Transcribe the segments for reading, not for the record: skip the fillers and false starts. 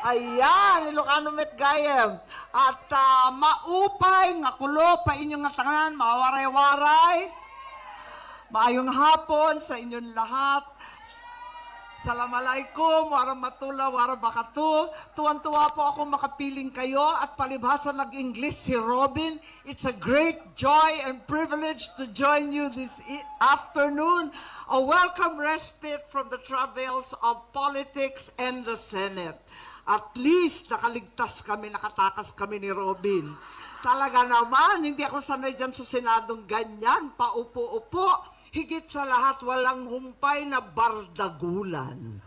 Ayan, Ilocano met gayem. At maupay, nga kulo, pa inyong nga tangan, mawaray-waray. Maayong hapon sa inyong lahat. Assalamualaikum, warahmatullah, wabarakatuh. Tuwan-tuwa po ako makapiling kayo at palibhasa nag-English si Robin. It's a great joy and privilege to join you this afternoon. A welcome respite from the travels of politics and the Senate. At least nakaligtas kami, nakatakas kami ni Robin. Talaga naman, hindi ako sanay dyan sa Senadong ganyan, paupo-upo. Higit sa lahat, walang humpay na bardagulan.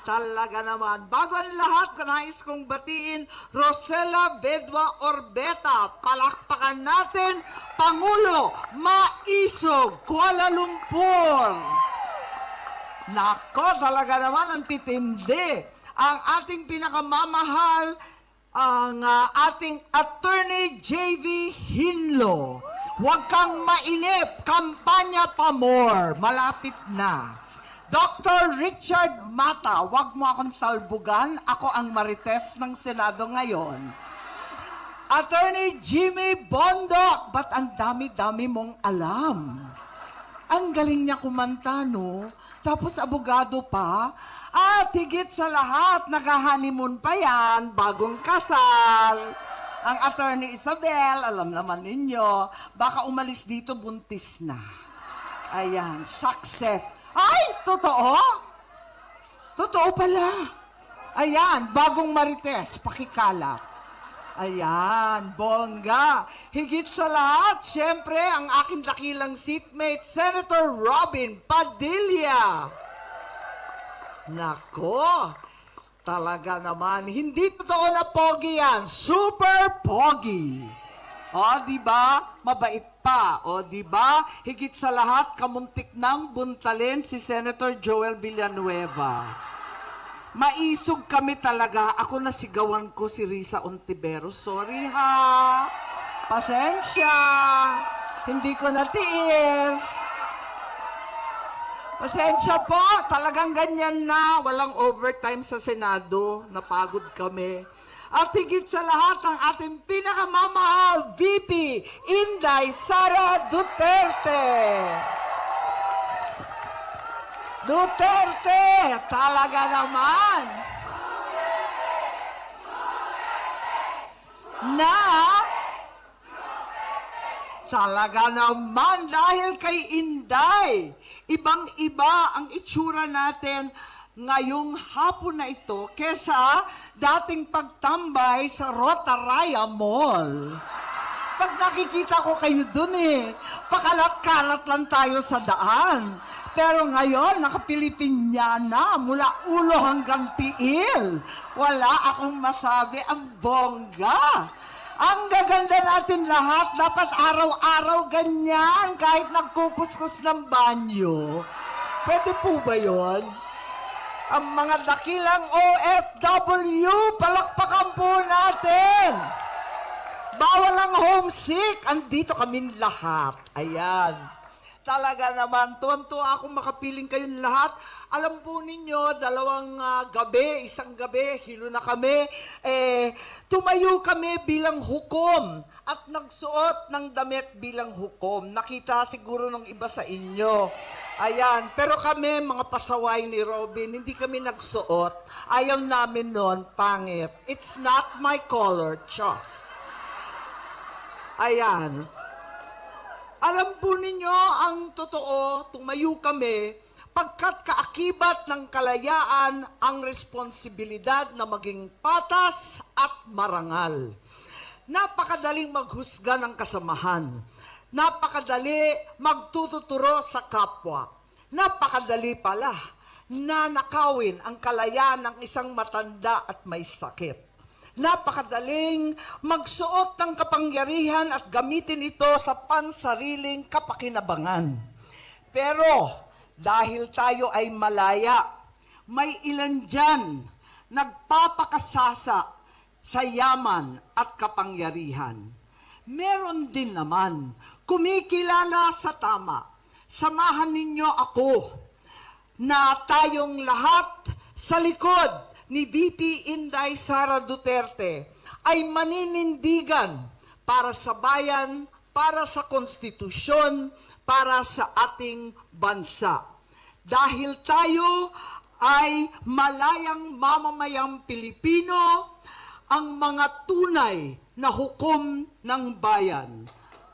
Talaga naman. Bago ang lahat, nais kong batiin, Rosella Bedwa Orbeta. Palakpakan natin, Pangulo Maisog, Kuala Lumpur. Nako, talaga naman ang titindi. Ang ating pinakamamahal, ang ating Attorney J.V. Hinlo. Huwag kang mainip, kampanya pa more, malapit na. Dr. Richard Mata, huwag mo akong salbugan, ako ang marites ng Senado ngayon. Attorney Jimmy Bondoc, ba't ang dami-dami mong alam? Ang galing niya kumanta, no? Tapos abogado pa. At higit sa lahat, naka-honeymoon pa yan, bagong kasal. Ang Attorney Isabel, alam naman ninyo, baka umalis dito buntis na. Ayan, success. Ay, totoo? Totoo pala. Ayan, bagong marites, pakikalat. Ayan, bongga. Higit sa lahat, syempre, ang aking dakilang seatmate, Senator Robin Padilla. Nako, talaga naman, hindi totoo na pogi yan. Super pogi. O, di ba? Mabait pa. O, di ba? Higit sa lahat, kamuntik nang buntalin si Senator Joel Villanueva. Maisog kami talaga. Ako nasigawan ko si Risa Ontiveros. Sorry ha. Pasensya. Hindi ko natiis. Pasensya po, talagang ganyan na. Walang overtime sa Senado. Napagod kami. At higit sa lahat, ang ating pinakamamahal VP, Inday Sara Duterte. Duterte, talaga naman. Talaga naman, dahil kay Inday, ibang-iba ang itsura natin ngayong hapon na ito kesa dating pagtambay sa Rotaraya Mall. Pag nakikita ko kayo dun pakalat-kalat lang tayo sa daan. Pero ngayon, nakapilipinyana mula ulo hanggang tiil. Wala akong masabi, ang bongga. Ang gaganda natin lahat, dapat araw-araw ganyan, kahit nagkukuskus ng banyo. Pwede po ba yun? Ang mga dakilang OFW, palakpakan po natin. Bawal ang homesick, andito kami lahat. Ayan. Talaga naman, tuwan-tuwa akong makapiling kayong lahat. Alam po ninyo, isang gabi, hilo na kami, tumayo kami bilang hukom at nagsuot ng damit bilang hukom. Nakita siguro ng iba sa inyo. Ayan, pero kami, mga pasaway ni Robin, hindi kami nagsuot. Ayaw namin nun, pangit. It's not my color, chos. Ayan. Alam po ninyo, ang totoo, tumayo kami, pagkat kaakibat ng kalayaan ang responsibilidad na maging patas at marangal. Napakadaling maghusga ng kasamahan. Napakadali magtututuro sa kapwa. Napakadali pala na nakawin ang kalayaan ng isang matanda at may sakit. Napakadaling magsuot ng kapangyarihan at gamitin ito sa pansariling kapakinabangan. Pero dahil tayo ay malaya, may ilan dyan nagpapakasasa sa yaman at kapangyarihan. Meron din naman kumikilala sa tama. Samahan ninyo ako na tayong lahat sa likod ni VP Inday Sara Duterte ay maninindigan para sa bayan, para sa konstitusyon, para sa ating bansa. Dahil tayo ay malayang mamamayang Pilipino, ang mga tunay na hukom ng bayan.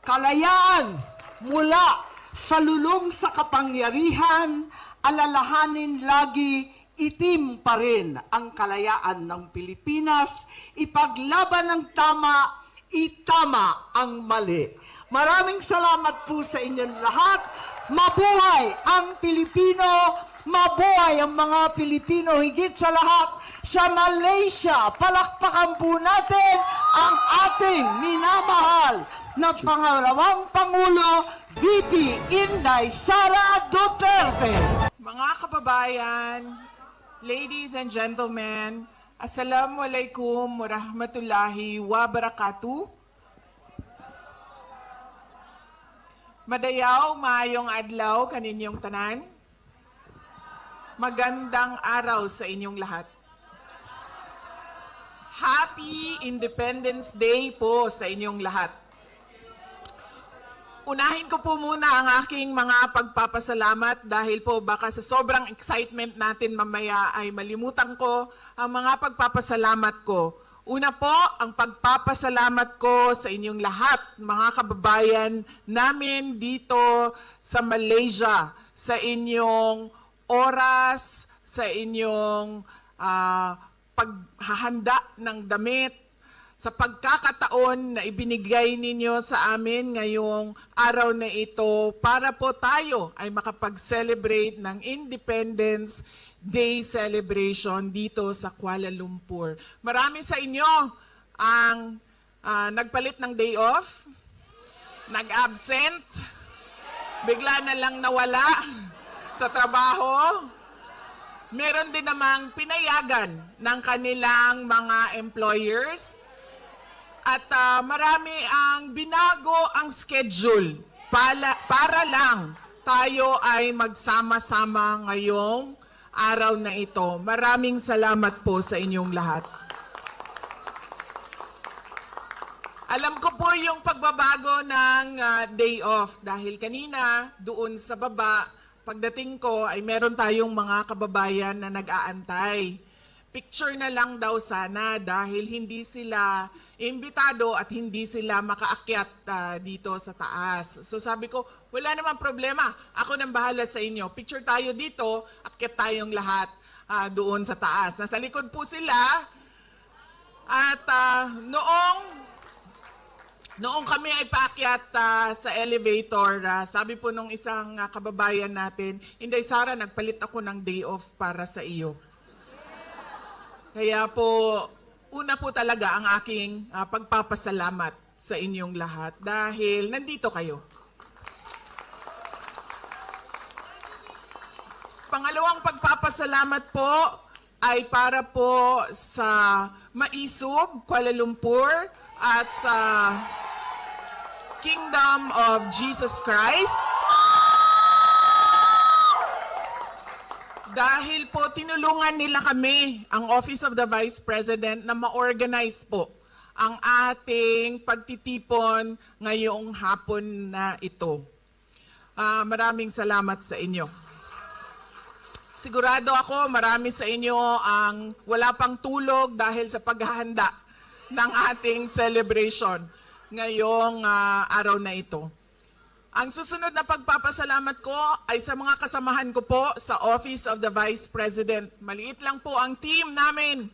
Kalayaan mula sa lulong sa kapangyarihan, alalahanin lagi itim pa rin ang kalayaan ng Pilipinas, ipaglaban ng tama, itama ang mali. Maraming salamat po sa inyong lahat. Mabuhay ang Pilipino, mabuhay ang mga Pilipino, higit sa lahat sa Malaysia. Palakpakan po natin ang ating minamahal na pangalawang Pangulo, VP Inday Sara Duterte. Mga kababayan, ladies and gentlemen, Assalamualaikum warahmatullahi wabarakatuh. Madayaw, maayong adlaw kaninyong tanan. Magandang araw sa inyong lahat. Happy Independence Day po sa inyong lahat. Unahin ko po muna ang aking mga pagpapasalamat dahil po baka sa sobrang excitement natin mamaya ay malimutan ko ang mga pagpapasalamat ko. Una po, ang pagpapasalamat ko sa inyong lahat, mga kababayan namin dito sa Malaysia, sa inyong oras, sa inyong paghahanda ng damit, sa pagkakataon na ibinigay ninyo sa amin ngayong araw na ito para po tayo ay makapag-celebrate ng Independence Day celebration dito sa Kuala Lumpur. Marami sa inyo ang nagpalit ng day off, nag-absent, bigla na lang nawala sa trabaho. Meron din namang pinayagan ng kanilang mga employers. At marami ang binago ang schedule para lang tayo ay magsama-sama ngayong araw na ito. Maraming salamat po sa inyong lahat. Alam ko po yung pagbabago ng day off dahil kanina doon sa baba, pagdating ko ay meron tayong mga kababayan na nag-aantay. Picture na lang daw sana dahil hindi sila imbitado at hindi sila makaakyat dito sa taas. So sabi ko, wala namang problema. Ako nang bahala sa inyo. Picture tayo dito, akyat tayong lahat doon sa taas. Nasa likod po sila. At noong kami ay paakyat sa elevator, sabi po nung isang kababayan natin, Inday Sara, nagpalit ako ng day off para sa iyo. Kaya po, una po talaga ang aking pagpapasalamat sa inyong lahat dahil nandito kayo. Pangalawang pagpapasalamat po ay para po sa Maisog, Kuala Lumpur at sa Kingdom of Jesus Christ. Dahil po tinulungan nila kami, ang Office of the Vice President, na ma-organize po ang ating pagtitipon ngayong hapon na ito. Maraming salamat sa inyo. Sigurado ako marami sa inyo ang wala pang tulog dahil sa paghahanda ng ating celebration ngayong araw na ito. Ang susunod na pagpapasalamat ko ay sa mga kasamahan ko po sa Office of the Vice President. Maliit lang po ang team namin,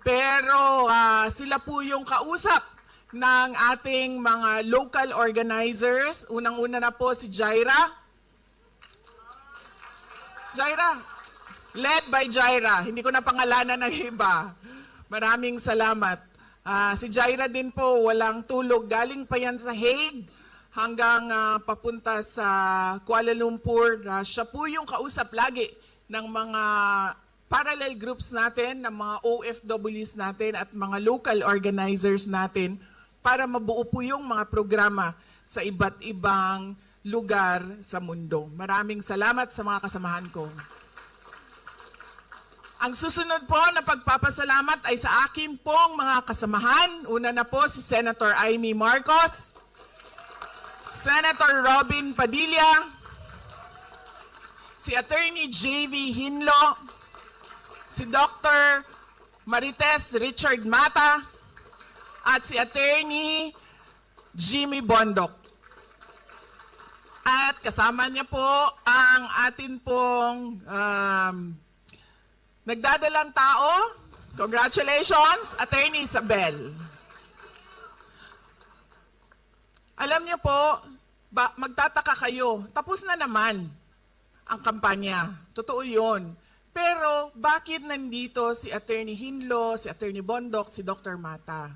pero sila po yung kausap ng ating mga local organizers. Unang-una na po si Jaira. Jaira, led by Jaira. Hindi ko na pangalanan ng iba. Maraming salamat. Si Jaira din po, walang tulog. Galing pa yan sa Hague hanggang papunta sa Kuala Lumpur. Siya po yung kausap lagi ng mga parallel groups natin, ng mga OFWs natin at mga local organizers natin para mabuo po yung mga programa sa iba't ibang lugar sa mundo. Maraming salamat sa mga kasamahan ko. Ang susunod po na pagpapasalamat ay sa akin pong mga kasamahan. Una na po si Senator Amy Marcos, Senator Robin Padilla, si Attorney J.V. Hinlo, si Dr. Marites Richard Mata, at si Attorney Jimmy Bondok. At kasama niya po ang atin pong nagdadalang tao. Congratulations, Attorney Isabel. Alam niyo po, magtataka kayo, tapos na naman ang kampanya. Totoo yun. Pero bakit nandito si Attorney Hinlo, si Attorney Bondok, si Dr. Mata?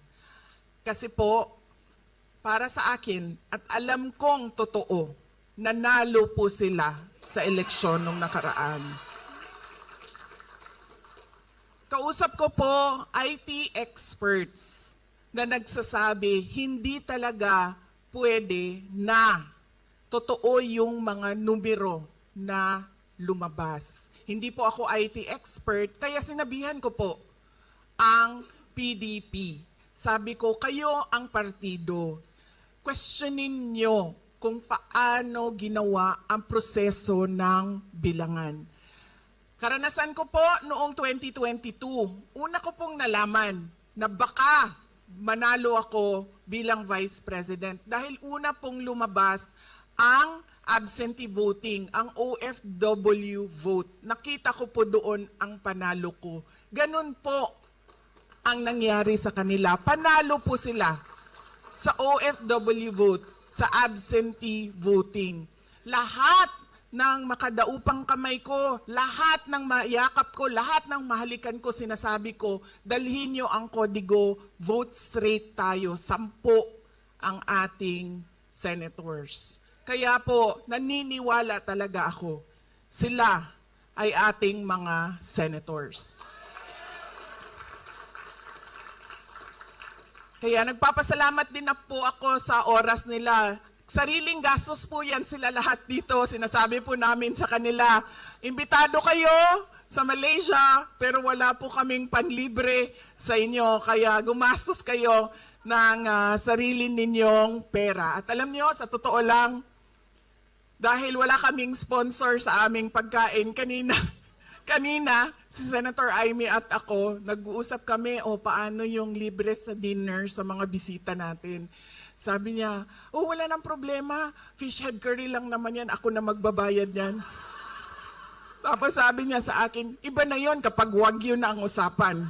Kasi po, para sa akin, at alam kong totoo, nanalo po sila sa eleksyon nung nakaraan. Kausap ko po IT experts na nagsasabi hindi talaga pwede na totoo yung mga numero na lumabas. Hindi po ako IT expert, kaya sinabihan ko po ang PDP. Sabi ko, kayo ang partido. Questionin nyo kung paano ginawa ang proseso ng bilangan. Karanasan ko po noong 2022, una ko pong nalaman na baka manalo ako bilang Vice President dahil una pong lumabas ang absentee voting, ang OFW vote. Nakita ko po doon ang panalo ko. Ganun po ang nangyari sa kanila. Panalo po sila sa OFW vote, sa absentee voting. Lahat ng makadaupang kamay ko, lahat ng mayakap ko, lahat ng mahalikan ko, sinasabi ko, dalhin nyo ang kodigo, vote straight tayo, 10 ang ating senators. Kaya po, naniniwala talaga ako, sila ay ating mga senators. Kaya nagpapasalamat din na po ako sa oras nila. Sariling gastos po yan sila lahat dito. Sinasabi po namin sa kanila, imbitado kayo sa Malaysia, pero wala po kaming panlibre sa inyo. Kaya gumastos kayo ng sarili ninyong pera. At alam nyo, sa totoo lang, dahil wala kaming sponsor sa aming pagkain, kanina si Senator Amy at ako, nag-uusap kami, paano yung libre sa dinner sa mga bisita natin. Sabi niya, wala nang problema, fish head curry lang naman yan, ako na magbabayad yan. Tapos sabi niya sa akin, iba na yon kapag wagyu na ang usapan.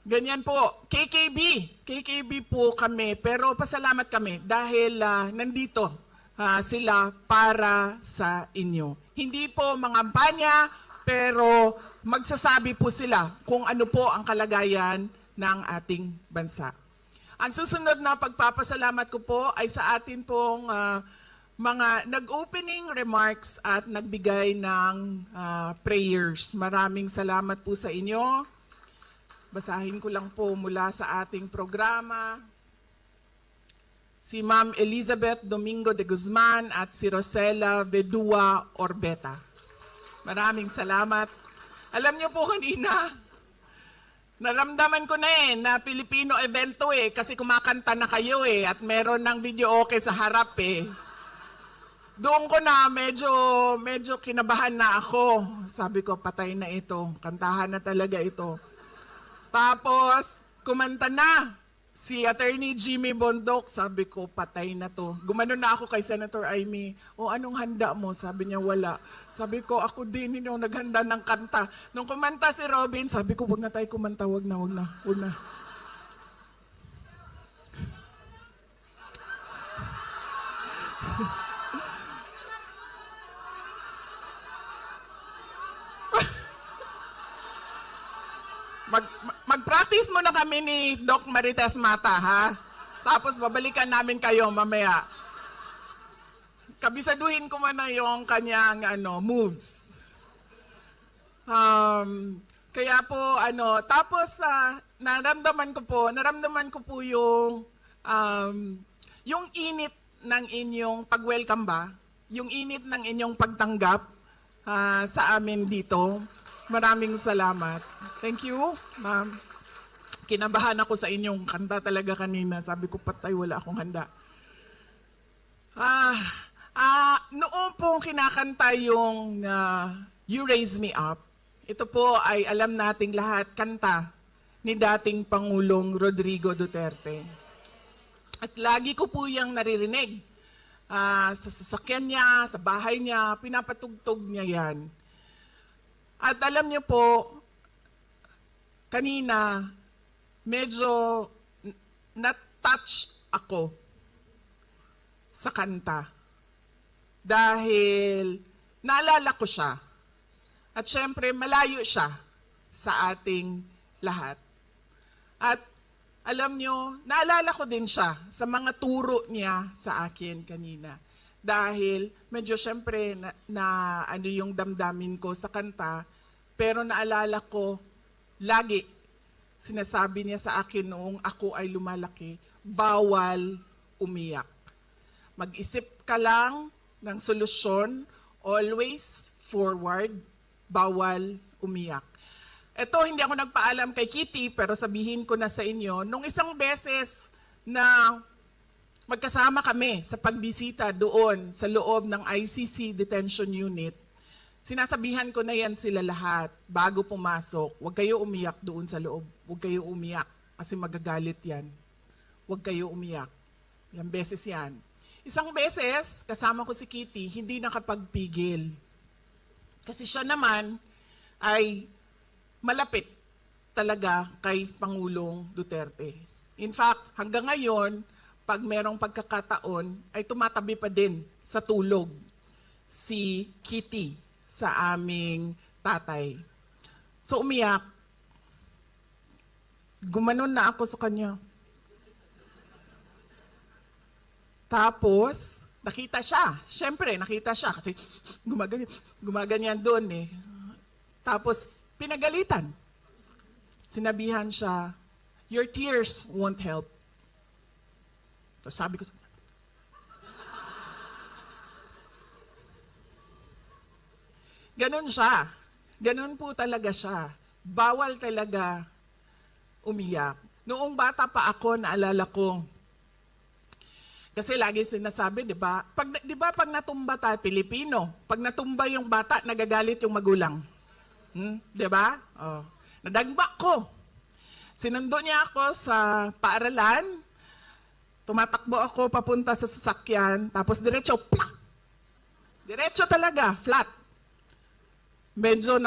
Ganyan po, KKB po kami, pero pasalamat kami dahil nandito sila para sa inyo. Hindi po mangampanya, pero magsasabi po sila kung ano po ang kalagayan ng ating bansa. Ang susunod na pagpapasalamat ko po ay sa atin pong mga nag-opening remarks at nagbigay ng prayers. Maraming salamat po sa inyo. Basahin ko lang po mula sa ating programa. Si Ma'am Elizabeth Domingo de Guzman at si Rosela Vedua Orbeta. Maraming salamat. Alam niyo po kanina, naramdaman ko na na Filipino evento kasi kumakanta na kayo at meron ng video okay sa harap Doon ko na medyo kinabahan na ako. Sabi ko, patay na ito. Kantahan na talaga ito. Tapos, kumanta na si Attorney Jimmy Bondok. Sabi ko, patay na to. Gumano na ako kay Senator Amy. Anong handa mo? Sabi niya, wala. Sabi ko, ako din yung naghanda ng kanta. Nung kumanta si Robin, sabi ko, wag na tayo kumanta, wag na. Mag-practice muna kami ni Doc Marites Mata, ha? Tapos babalikan namin kayo mamaya. Kabisaduhin ko muna yung kanyang moves. Kaya po, tapos naramdaman ko po yung init ng inyong pag-welcome ba? Yung init ng inyong pagtanggap sa amin dito. Maraming salamat. Thank you, ma'am. Kinabahan ako sa inyong kanta talaga kanina. Sabi ko, patay, wala akong handa. Noong po kinakanta yung You Raise Me Up, ito po ay alam nating lahat, kanta ni dating Pangulong Rodrigo Duterte. At lagi ko po yung naririnig. Sa sasakyan niya, sa bahay niya, pinapatugtog niya yan. At alam niyo po, kanina, medyo na-touch ako sa kanta. Dahil naalala ko siya. At syempre, malayo siya sa ating lahat. At alam nyo, naalala ko din siya sa mga turo niya sa akin kanina. Dahil medyo syempre ano yung damdamin ko sa kanta, pero naalala ko lagi sinasabi niya sa akin noong ako ay lumalaki, bawal umiyak. Mag-isip ka lang ng solusyon, always forward, bawal umiyak. Ito, hindi ako nagpaalam kay Kitty, pero sabihin ko na sa inyo, nung isang beses na magkasama kami sa pagbisita doon sa loob ng ICC Detention Unit, sinasabihan ko na yan sila lahat bago pumasok, huwag kayo umiyak doon sa loob, huwag kayo umiyak kasi magagalit yan. Huwag kayo umiyak. Ilang beses yan. Isang beses, kasama ko si Kitty, hindi nakapagpigil. Kasi siya naman ay malapit talaga kay Pangulong Duterte. In fact, hanggang ngayon, pag merong pagkakataon, ay tumatabi pa din sa tulog si Kitty sa aming tatay. So umiyak. Gumanon na ako sa kanya. Tapos, nakita siya. Siyempre, nakita siya kasi gumaganyan doon eh. Tapos, pinagalitan. Sinabihan siya, your tears won't help. Tapos sabi ko, ganun siya. Ganun po talaga siya. Bawal talaga umiyak. Noong bata pa ako, naalala ko, kasi lagi sinasabi, di ba? Pag natumba tayo, Pilipino, pag natumba yung bata, nagagalit yung magulang. Di ba? Oh. Nadagba ko. Sinundo niya ako sa paaralan. Tumatakbo ako papunta sa sasakyan. Tapos diretso, plak! Diretso talaga, flat. Medyo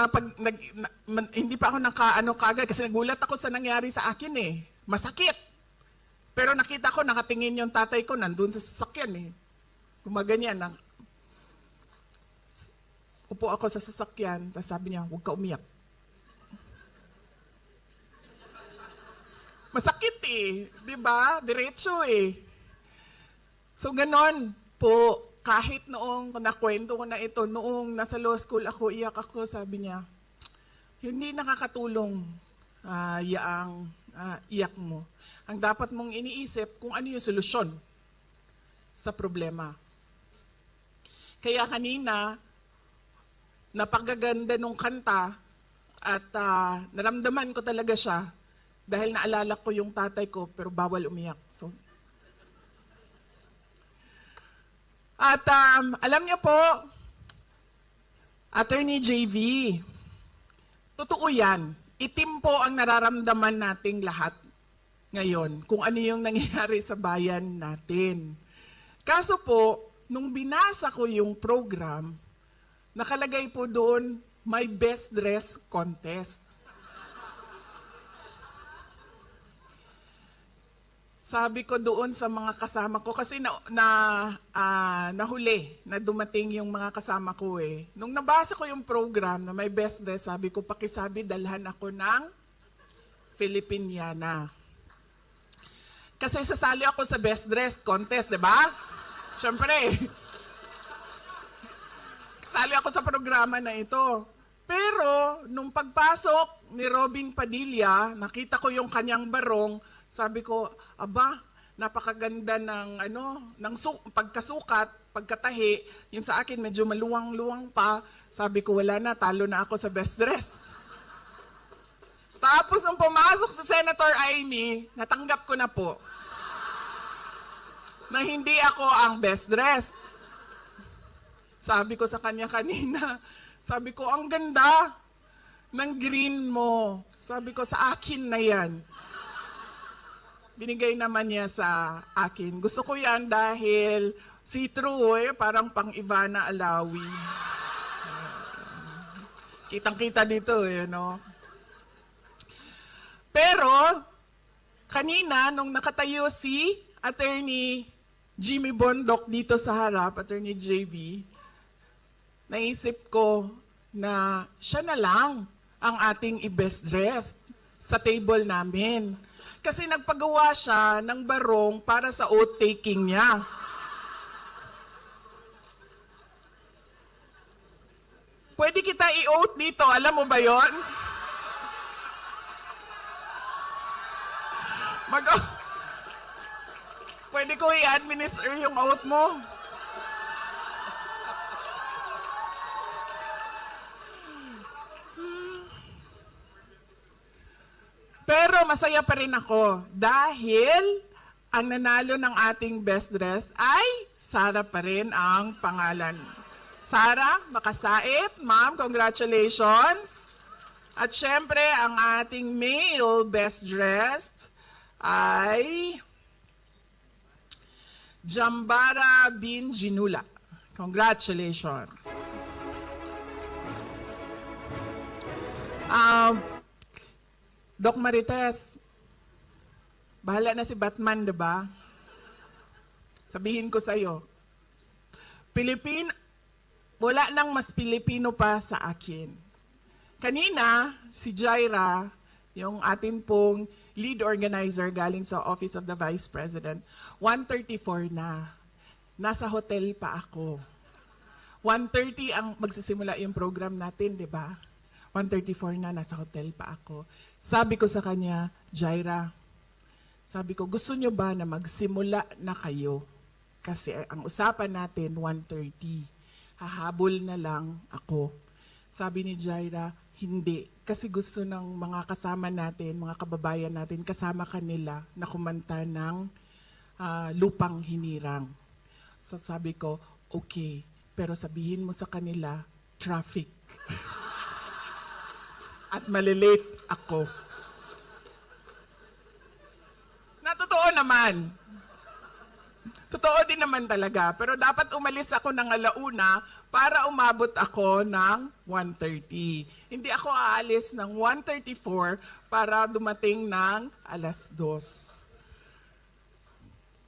hindi pa ako kagad kasi nagulat ako sa nangyari sa akin eh. Masakit. Pero nakita ko, nakatingin yung tatay ko, nandun sa sasakyan eh. Gumaganyan. Upo ako sa sasakyan, tapos sabi niya, huwag ka umiyak. Masakit eh, di ba? Diretso eh. So ganon po, kahit noong nakwento ko na ito, noong nasa law school ako, iyak ako, sabi niya, hindi nakakatulong yaang iyak mo. Ang dapat mong iniisip kung ano yung solusyon sa problema. Kaya kanina, napagaganda nung kanta at naramdaman ko talaga siya dahil naalala ko yung tatay ko pero bawal umiyak. So, at alam niyo po, Attorney JV, totoo yan. Itim po ang nararamdaman nating lahat ngayon kung ano yung nangyayari sa bayan natin. Kaso po, nung binasa ko yung program, nakalagay po doon, my best dress contest. Sabi ko doon sa mga kasama ko, kasi nahuli na dumating yung mga kasama ko eh. Nung nabasa ko yung program na my best dress, sabi ko, pakisabi, dalhan ako ng Filipiniana. Kasi sasali ako sa best dress contest, di ba? Siyempre. Sali ako sa programa na ito. Pero, nung pagpasok ni Robin Padilla, nakita ko yung kanyang barong, sabi ko, aba, napakaganda ng pagkasukat, pagkatahi. Yung sa akin medyo maluwang-luwang pa. Sabi ko, wala na, talo na ako sa best dress. Tapos nung pumasok si Senator Amy, natanggap ko na po na hindi ako ang best dress. Sabi ko sa kanya kanina, sabi ko, ang ganda ng green mo. Sabi ko, sa akin na yan. Binigay naman niya sa akin. Gusto ko yan dahil see-through parang pang Ivana Alawi. Kitang-kita dito no? Pero, kanina, nung nakatayo si Attorney Jimmy Bondoc dito sa harap, Attorney JV, naisip ko na siya na lang ang ating i-best dressed sa table namin. Kasi nagpagawa siya ng barong para sa oath-taking niya. Pwede kita i-oath dito, alam mo ba yon? Pwede ko i-administer yung oath mo. Pero masaya pa rin ako dahil ang nanalo ng ating best dress ay Sara pa rin ang pangalan. Sara Makasait, ma'am, congratulations. At syempre, ang ating male best dressed ay Jambara bin Jinula. Congratulations. Doc Marites, bahala na si Batman, diba? Sabihin ko sa'yo, wala nang mas Pilipino pa sa akin. Kanina, si Jaira, yung atin pong lead organizer galing sa Office of the Vice President, 1:34 na. Nasa hotel pa ako. 1:30 ang magsisimula yung program natin, di ba? 1:34 na, nasa hotel pa ako. Sabi ko sa kanya, Jaira, sabi ko, gusto nyo ba na magsimula na kayo? Kasi ang usapan natin, 1:30. Hahabol na lang ako. Sabi ni Jaira, hindi. Kasi gusto ng mga kasama natin, mga kababayan natin, kasama kanila na kumanta ng Lupang Hinirang. So sabi ko, okay. Pero sabihin mo sa kanila, traffic. At malilate ako. Totoo naman. Totoo din naman talaga. Pero dapat umalis ako ng 1:00 para umabot ako ng 1:30. Hindi ako aalis ng 1:34 para dumating ng 2:00.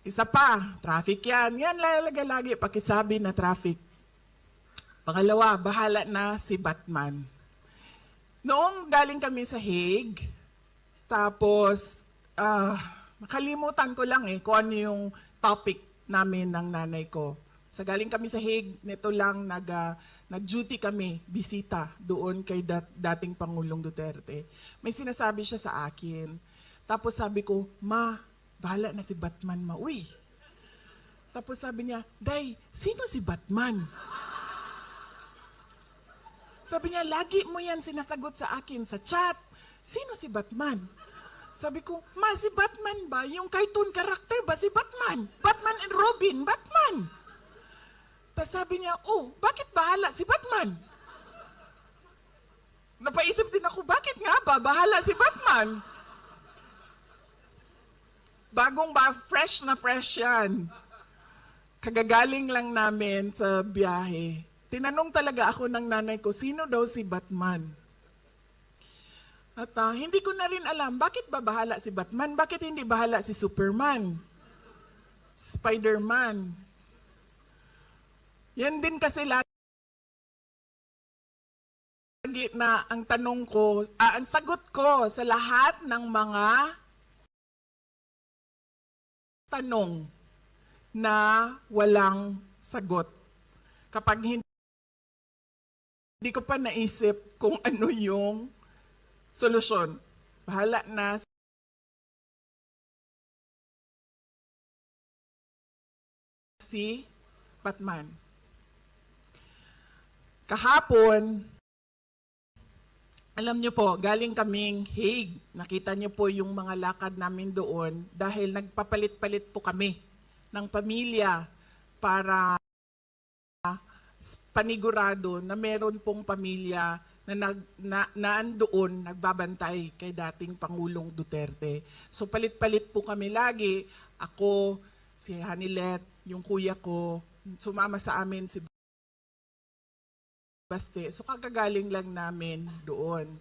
Isa pa, traffic yan. Yan lagi pakisabi na traffic. Pangalawa, bahala na si Batman. Noong galing kami sa Hague, tapos nakalimutan ko lang kung ano yung topic namin ng nanay ko. Sa galing kami sa Hague, nito lang nag-duty kami, bisita doon kay dating Pangulong Duterte. May sinasabi siya sa akin. Tapos sabi ko, Ma, bahala na si Batman, Ma. Uy. Tapos sabi niya, Day, sino si Batman? Sabi niya, lagi mo yan sinasagot sa akin sa chat. Sino si Batman? Sabi ko, Ma, si Batman ba? Yung cartoon character ba si Batman? Batman and Robin, Batman. Tapos sabi niya, oh, bakit bahala si Batman? Napaisip din ako, bakit nga ba bahala si Batman? Fresh na fresh yan. Kagagaling lang namin sa biyahe. Tinanong talaga ako ng nanay ko, sino daw si Batman? At hindi ko na rin alam, bakit ba bahala si Batman? Bakit hindi bahala si Superman? Spider-Man? Yan din kasi lagi na ang tanong ko, ang sagot ko sa lahat ng mga tanong na walang sagot. Kapag hindi ko pa naisip kung ano yung solusyon. Bahala na si Batman. Kahapon, alam niyo po, galing kaming Hague. Nakita niyo po yung mga lakad namin doon dahil nagpapalit-palit po kami ng pamilya para panigurado na meron pong pamilya na naandoon, nagbabantay kay dating Pangulong Duterte. So palit-palit po kami lagi. Ako, si Hanilet, yung kuya ko, sumama sa amin si Baste. So kakagaling lang namin doon.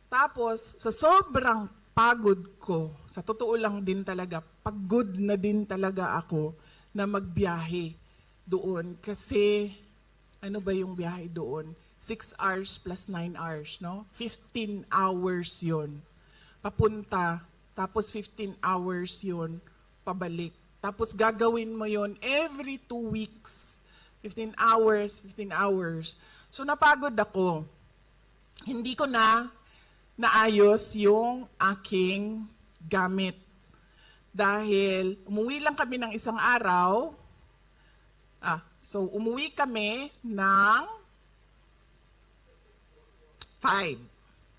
Tapos, sa sobrang pagod ko, sa totoo lang din talaga, pagod na din talaga ako na magbiyahe doon. Kasi, ano ba yung biyahe doon? 6 hours plus 9 hours, no? 15 hours yon papunta, tapos 15 hours yon pabalik. Tapos gagawin mo yon every 2 weeks. 15 hours, 15 hours. So napagod ako. Hindi ko na naayos yung aking gamit. Dahil umuwi lang kami ng isang araw. So umuwi kami ng 5,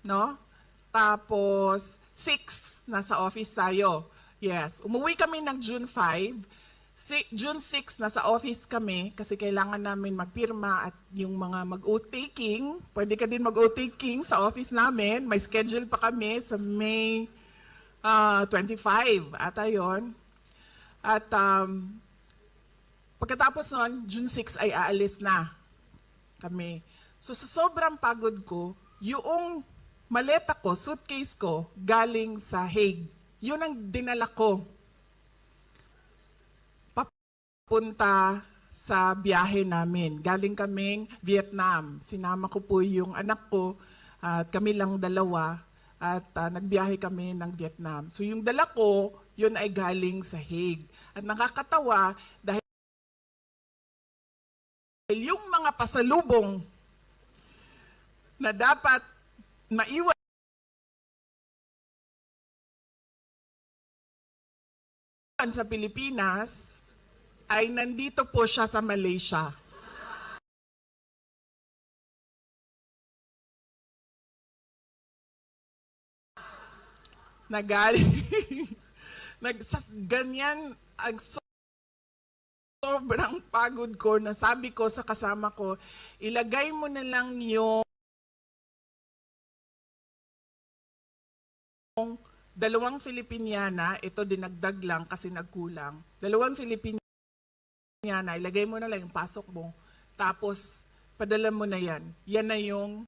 no? Tapos 6 nasa office tayo. Yes, umuwi kami ng June 5. June 6 nasa office kami kasi kailangan namin magpirma at yung mga mag-oath-taking, pwede ka din mag-oath-taking sa office namin. May schedule pa kami sa May 25 ata yun. At pagkatapos nun, June 6 ay aalis na kami. So sa sobrang pagod ko, yung maleta ko, suitcase ko, galing sa Hague. Yun ang dinala ko papunta sa biyahe namin. Galing kaming Vietnam. Sinama ko po yung anak ko at kami lang dalawa at nagbiyahe kami ng Vietnam. So yung dala ko, yun ay galing sa Hague. At nakakatawa dahil yung mga pasalubong na dapat maiwan sa Pilipinas ay nandito po siya sa Malaysia. Ganyan ang sobrang pagod ko na sabi ko sa kasama ko, ilagay mo na lang yung dalawang Filipiniana, ito dinagdag lang kasi nagkulang. Dalawang Filipiniana, ilagay mo na lang yung pasok mo. Tapos, padala mo na yan. Yan na yung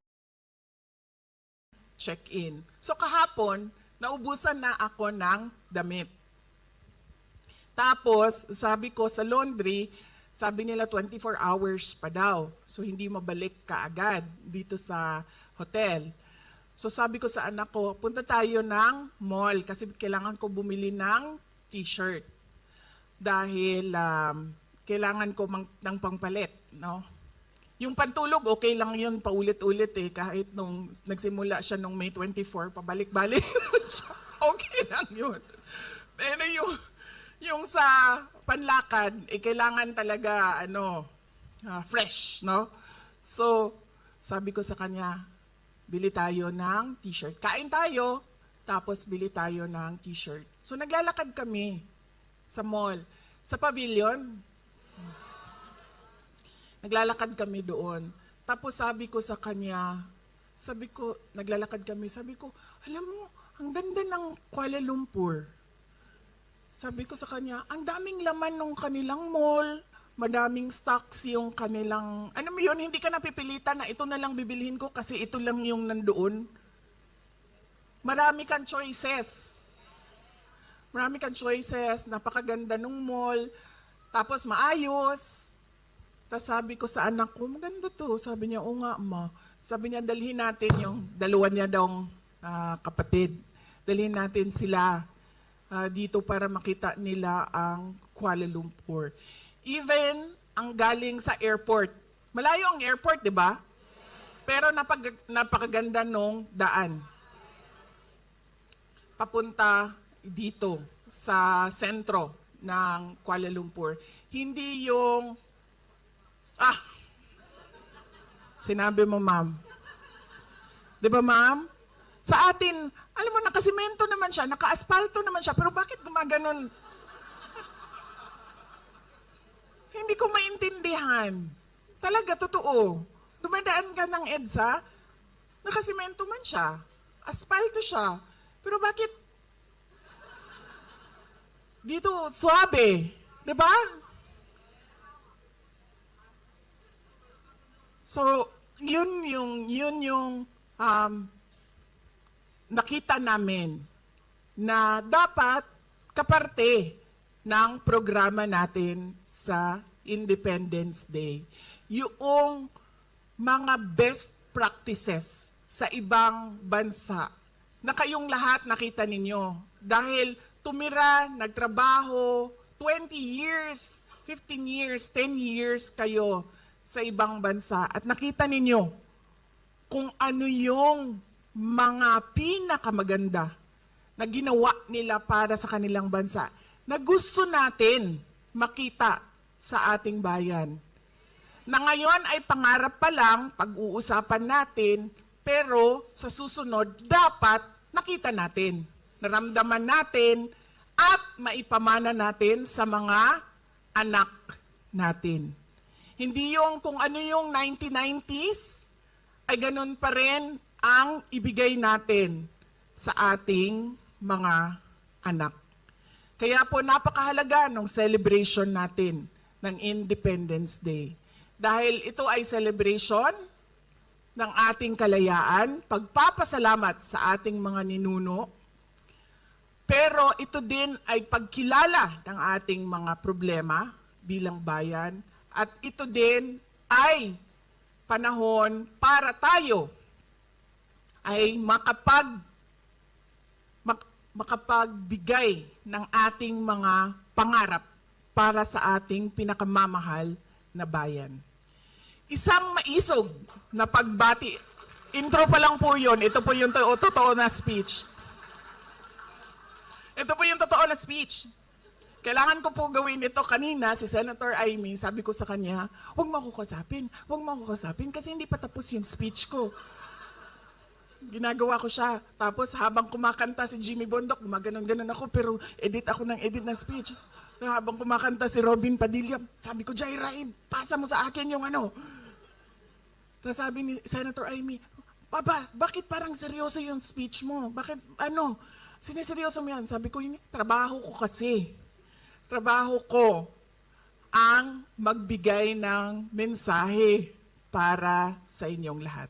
check-in. So kahapon, naubusan na ako ng damit. Tapos, sabi ko sa laundry, sabi nila 24 hours pa daw. So hindi mabalik ka agad dito sa hotel. So sabi ko sa anak ko, punta tayo ng mall kasi kailangan ko bumili ng t-shirt. Dahil kailangan ko ng pangpalit, no? Yung pantulog, okay lang yun, paulit-ulit eh. Kahit nung nagsimula siya nung May 24, pabalik-balik siya. Okay lang yun. Pero yung sa panlakad, eh, kailangan talaga, fresh, no? So, sabi ko sa kanya, bili tayo ng t-shirt. Kain tayo, tapos bili tayo ng t-shirt. So, naglalakad kami sa mall. Sa pavilion, naglalakad kami doon. Tapos sabi ko sa kanya, naglalakad kami, sabi ko, alam mo, ang ganda ng Kuala Lumpur. Sabi ko sa kanya, ang daming laman ng kanilang mall, madaming stocks yung kanilang, mo yun, hindi ka napipilitan na ito na lang bibilhin ko kasi ito lang yung nandoon. Marami kang choices. Marami kang choices, napakaganda ng mall, tapos maayos. Tapos sabi ko sa anak ko, maganda to. Sabi niya, oo nga ma. Sabi niya, dalhin natin yung dalawa niya daw kapatid. Dalhin natin sila dito para makita nila ang Kuala Lumpur. Even ang galing sa airport. Malayo ang airport, di ba? Pero napakaganda nung daan. Papunta dito sa sentro ng Kuala Lumpur. Hindi yung, sinabi mo, ma'am. Di ba, ma'am? Sa atin, alam mo, nakasimento naman siya, naka-asfalto naman siya, pero bakit gumaganon? Hindi ko maintindihan. Talaga, totoo. Dumadaan ka ng EDSA, nakasimento man siya, asfalto siya, pero bakit dito suabe? Di ba? So, yun yung nakita namin na dapat kaparte ng programa natin sa Independence Day. Yung mga best practices sa ibang bansa na kayong lahat nakita ninyo. Dahil tumira, nagtrabaho, 20 years, 15 years, 10 years kayo sa ibang bansa at nakita ninyo kung ano yung mga pinakamaganda na ginawa nila para sa kanilang bansa na gusto natin makita sa ating bayan. Na ngayon ay pangarap pa lang, pag-uusapan natin, pero sa susunod dapat nakita natin, naramdaman natin at maipamana natin sa mga anak natin. Hindi yung kung ano yung 1990s, ay ganun pa rin ang ibigay natin sa ating mga anak. Kaya po napakahalaga ng celebration natin ng Independence Day. Dahil ito ay celebration ng ating kalayaan, pagpapasalamat sa ating mga ninuno, pero ito din ay pagkilala ng ating mga problema bilang bayan, at ito din ay panahon para tayo ay makapagbigay ng ating mga pangarap para sa ating pinakamamahal na bayan. Isang maisog na pagbati. Intro pa lang po yun. Ito po yung totoo na speech. Ito po yung totoo na speech. Kailangan ko po gawin ito kanina, si Senator Amy, sabi ko sa kanya, huwag mo ako kasapin kasi hindi pa tapos yung speech ko. Ginagawa ko siya. Tapos habang kumakanta si Jimmy Bondoc, gumaganon-ganon ako, pero edit ako ng edit na speech. Habang kumakanta si Robin Padilla, sabi ko, Jaira, pasa mo sa akin yung ano. Tapos sabi ni Senator Amy, Papa, bakit parang seryoso yung speech mo? Bakit, siniseryoso mo yan? Sabi ko, trabaho ko kasi. Trabaho ko ang magbigay ng mensahe para sa inyong lahat.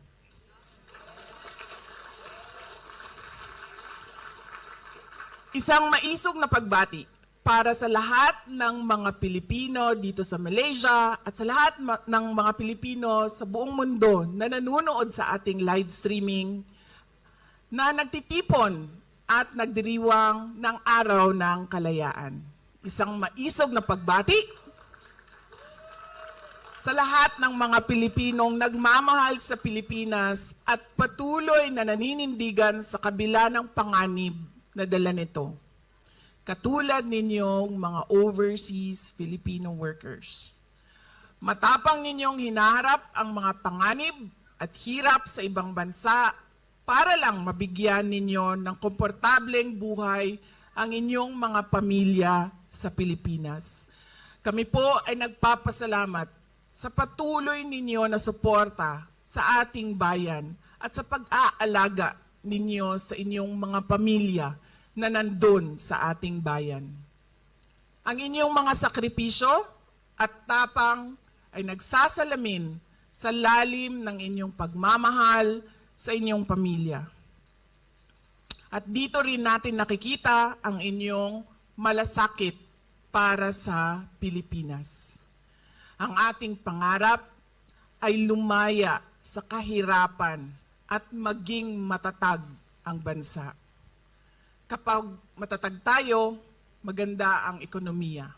Isang maisog na pagbati para sa lahat ng mga Pilipino dito sa Malaysia at sa lahat ng mga Pilipino sa buong mundo na nanonood sa ating live streaming na nagtitipon at nagdiriwang ng Araw ng Kalayaan. Isang maisog na pagbati sa lahat ng mga Pilipinong nagmamahal sa Pilipinas at patuloy na naninindigan sa kabila ng panganib na dala nito. Katulad ninyong mga overseas Filipino workers. Matapang ninyong hinaharap ang mga panganib at hirap sa ibang bansa para lang mabigyan ninyo ng komportableng buhay ang inyong mga pamilya sa Pilipinas. Kami po ay nagpapasalamat sa patuloy ninyo na suporta sa ating bayan at sa pag-aalaga ninyo sa inyong mga pamilya na nandun sa ating bayan. Ang inyong mga sakripisyo at tapang ay nagsasalamin sa lalim ng inyong pagmamahal sa inyong pamilya. At dito rin natin nakikita ang inyong malasakit para sa Pilipinas. Ang ating pangarap ay lumaya sa kahirapan at maging matatag ang bansa. Kapag matatag tayo, maganda ang ekonomiya.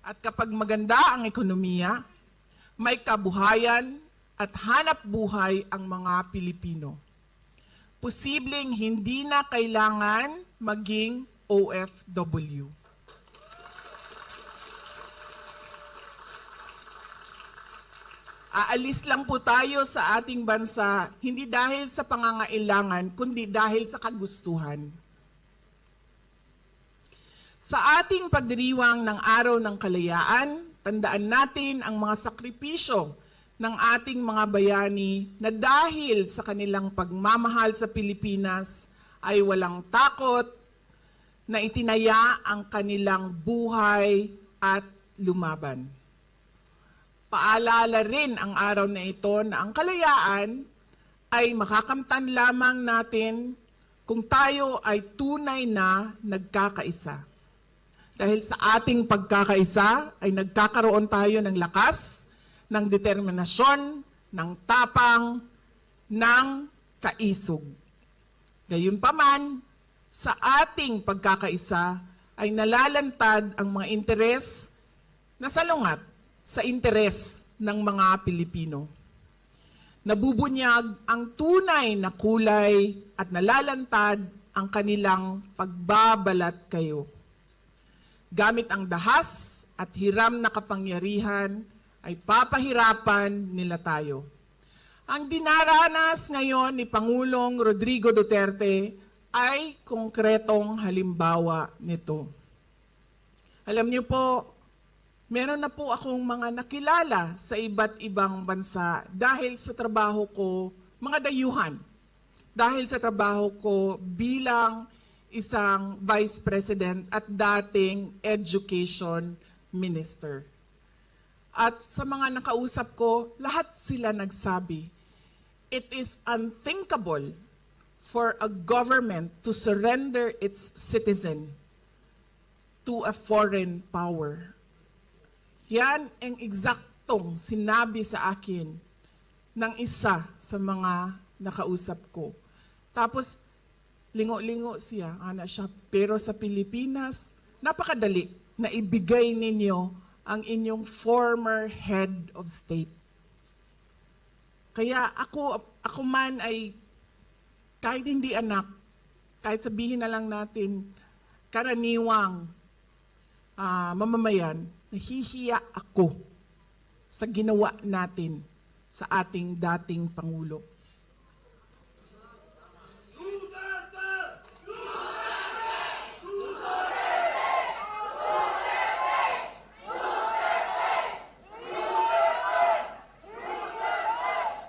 At kapag maganda ang ekonomiya, may kabuhayan at hanap buhay ang mga Pilipino. Posibleng hindi na kailangan maging OFW. Aalis lang po tayo sa ating bansa, hindi dahil sa pangangailangan, kundi dahil sa kagustuhan. Sa ating pagdiriwang ng Araw ng Kalayaan, tandaan natin ang mga sakripisyo ng ating mga bayani na dahil sa kanilang pagmamahal sa Pilipinas ay walang takot na itinaya ang kanilang buhay at lumaban. Paalala rin ang araw na ito na ang kalayaan ay makakamtan lamang natin kung tayo ay tunay na nagkakaisa. Dahil sa ating pagkakaisa ay nagkakaroon tayo ng lakas, ng determinasyon, ng tapang, ng kaisog. Gayunpaman, sa ating pagkakaisa ay nalalantad ang mga interes na salungat sa interes ng mga Pilipino. Nabubunyag ang tunay na kulay at nalalantad ang kanilang pagbabalat kayo. Gamit ang dahas at hiram na kapangyarihan ay papahirapan nila tayo. Ang dinaranas ngayon ni Pangulong Rodrigo Duterte ay konkretong halimbawa nito. Alam niyo po, meron na po akong mga nakilala sa iba't ibang bansa dahil sa trabaho ko, mga dayuhan, dahil sa trabaho ko bilang isang Vice President at dating Education Minister. At sa mga nakausap ko, lahat sila nagsabi, it is unthinkable for a government to surrender its citizen to a foreign power. Yan ang eksaktong sinabi sa akin ng isa sa mga nakausap ko. Tapos, lingo-lingo siya, pero sa Pilipinas, napakadali na ibigay ninyo ang inyong former head of state. Kaya ako man ay, kahit hindi anak, kahit sabihin na lang natin, karaniwang mamamayan, nahihiya ako sa ginawa natin sa ating dating Pangulo.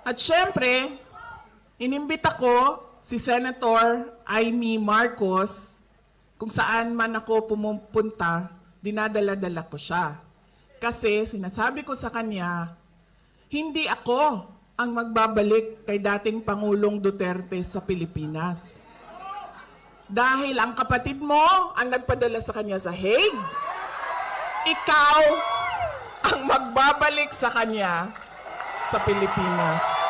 At syempre, inimbita ko si Senator Amy Marcos, kung saan man ako pumupunta, dinadala-dala ko siya. Kasi sinasabi ko sa kanya, hindi ako ang magbabalik kay dating Pangulong Duterte sa Pilipinas. Dahil ang kapatid mo ang nagpadala sa kanya sa Hague, ikaw ang magbabalik sa kanya sa Pilipinas.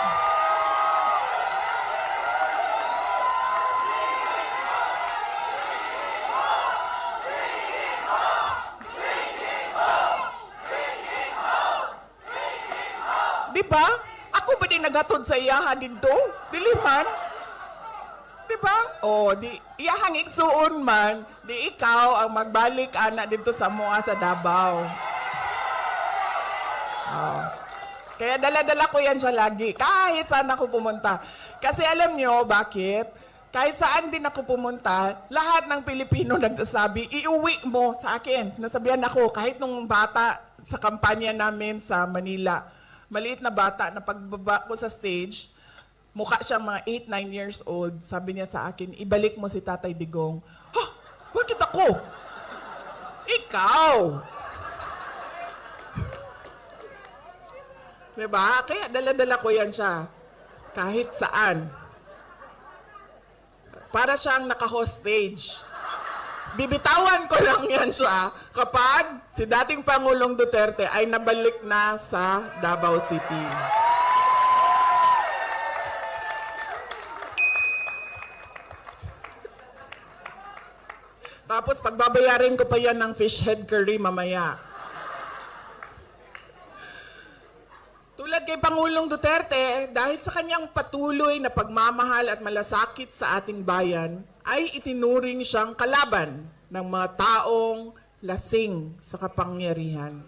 Diba? Ako ba din nagatod sa iyaha dito? Dili man. Diba? O, di iyahang igsuon man, di ikaw ang magbalik anak dito sa mua sa Davao. Oh. Kaya dala-dala ko yan siya lagi, kahit saan ako pumunta. Kasi alam nyo, bakit? Kahit saan din ako pumunta, lahat ng Pilipino nagsasabi, iuwi mo sa akin. Sinasabihan ako, kahit nung bata sa kampanya namin sa Manila, maliit na bata na pagbaba ko sa stage, mukha siyang mga 8-9 years old, sabi niya sa akin, ibalik mo si Tatay Digong. Ha? Bakit ako? Ikaw! Diba? Kaya dala-dala ko yan siya. Kahit saan. Para siyang naka-hostage. Bibitawan ko lang yan siya kapag si dating Pangulong Duterte ay nabalik na sa Davao City. Tapos pagbabayarin ko pa yan ng fish head curry mamaya. Tulad kay Pangulong Duterte, dahil sa kanyang patuloy na pagmamahal at malasakit sa ating bayan, ay itinuring siyang kalaban ng mga taong lasing sa kapangyarihan.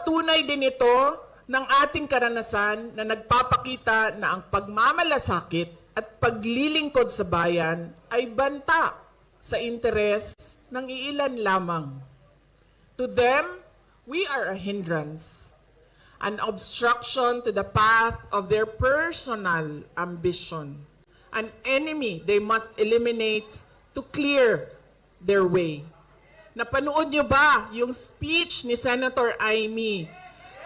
patunay din ito ng ating karanasan na nagpapakita na ang pagmamalasakit at paglilingkod sa bayan ay banta sa interes ng iilan lamang. To them, we are a hindrance, an obstruction to the path of their personal ambition, an enemy they must eliminate to clear their way. Napanood niyo ba yung speech ni Senator Amy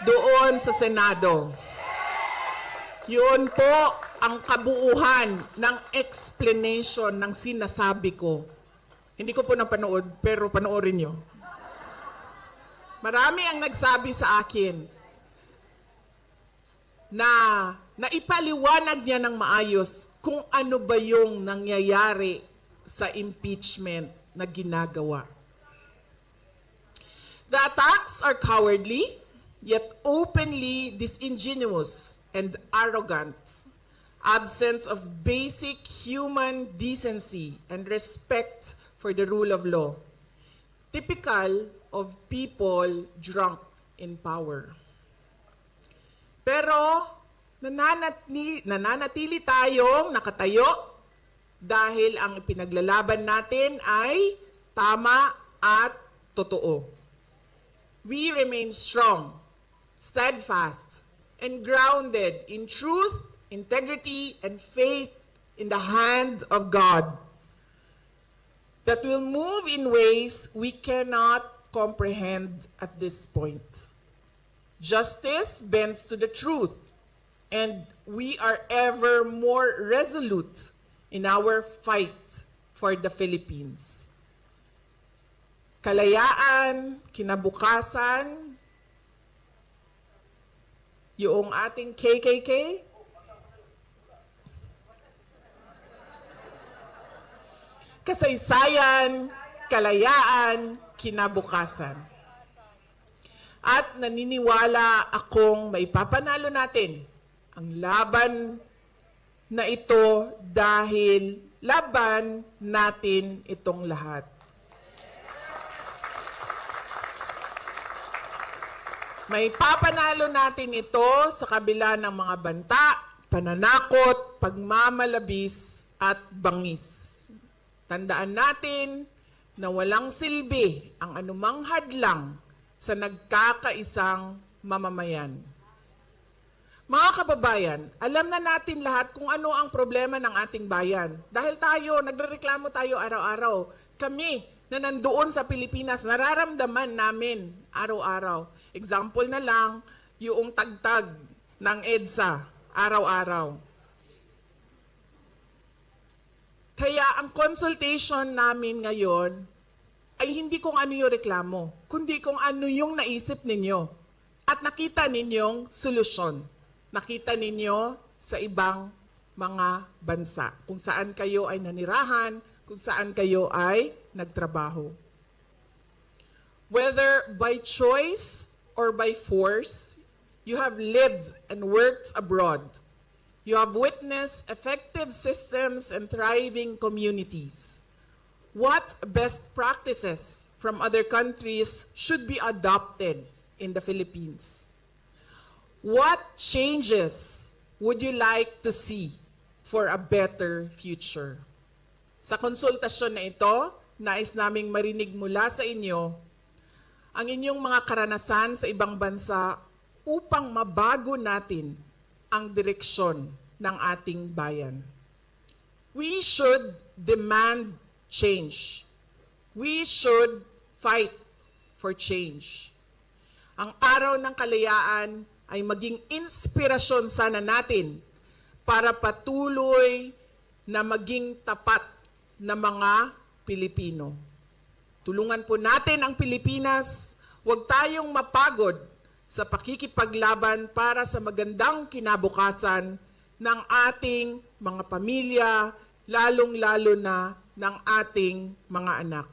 doon sa Senado? Yun po ang kabuuhan ng explanation ng sinasabi ko. Hindi ko po napanood, pero panoorin niyo. Marami ang nagsabi sa akin na naipaliwanag niya ng maayos kung ano ba yung nangyayari sa impeachment na ginagawa. The attacks are cowardly, yet openly disingenuous and arrogant, absence of basic human decency and respect for the rule of law, typical of people drunk in power. Pero nananatili tayong nakatayo dahil ang ipinaglalaban natin ay tama at totoo. We remain strong, steadfast, and grounded in truth, integrity, and faith in the hand of God that will move in ways we cannot comprehend at this point. Justice bends to the truth, and we are ever more resolute in our fight for the Philippines. Kalayaan, kinabukasan, yung ating KKK, kasaysayan, kalayaan, kinabukasan. At naniniwala akong maipapanalo natin ang laban na ito dahil laban natin itong lahat. Maipapanalo natin ito sa kabila ng mga banta, pananakot, pagmamalabis at bangis. Tandaan natin na walang silbi ang anumang hadlang sa nagkakaisang mamamayan. Mga kababayan, alam na natin lahat kung ano ang problema ng ating bayan. Dahil nagrereklamo tayo araw-araw. Kami na nandoon sa Pilipinas, nararamdaman namin araw-araw. Example na lang, yung tagtag ng EDSA araw-araw. Kaya ang consultation namin ngayon ay hindi kung ano yung reklamo, kundi kung ano yung naisip ninyo at nakita ninyong solusyon. Nakita ninyo sa ibang mga bansa, kung saan kayo ay nanirahan, kung saan kayo ay nagtrabaho. Whether by choice or by force, you have lived and worked abroad. You have witnessed effective systems and thriving communities. What best practices from other countries should be adopted in the Philippines? What changes would you like to see for a better future? Sa konsultasyon na ito, nais naming marinig mula sa inyo ang inyong mga karanasan sa ibang bansa upang mabago natin ang direksyon ng ating bayan. We should demand change. We should fight for change. Ang araw ng kalayaan ay maging inspirasyon sana natin para patuloy na maging tapat na mga Pilipino. Tulungan po natin ang Pilipinas, huwag tayong mapagod sa pakikipaglaban para sa magandang kinabukasan ng ating mga pamilya, lalong-lalo na ng ating mga anak.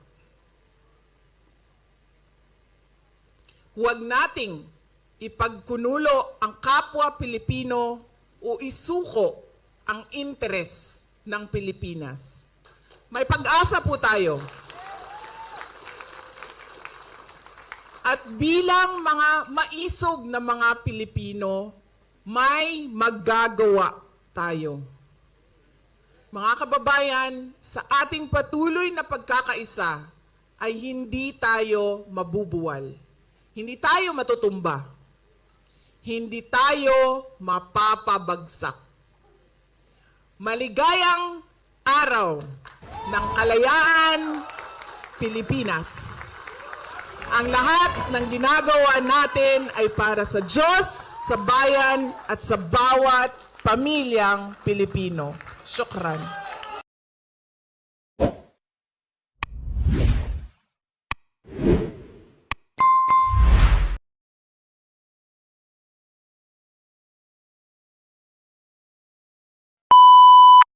Huwag nating ipagkunulo ang kapwa Pilipino o isuko ang interes ng Pilipinas. May pag-asa po tayo. At bilang mga maisog na mga Pilipino, may maggagawa tayo. Mga kababayan, sa ating patuloy na pagkakaisa ay hindi tayo mabubuwal. Hindi tayo matutumba. Hindi tayo mapapabagsak. Maligayang araw ng kalayaan, Pilipinas. Ang lahat ng ginagawa natin ay para sa Diyos, sa bayan at sa bawat pamilyang Pilipino. Syukran.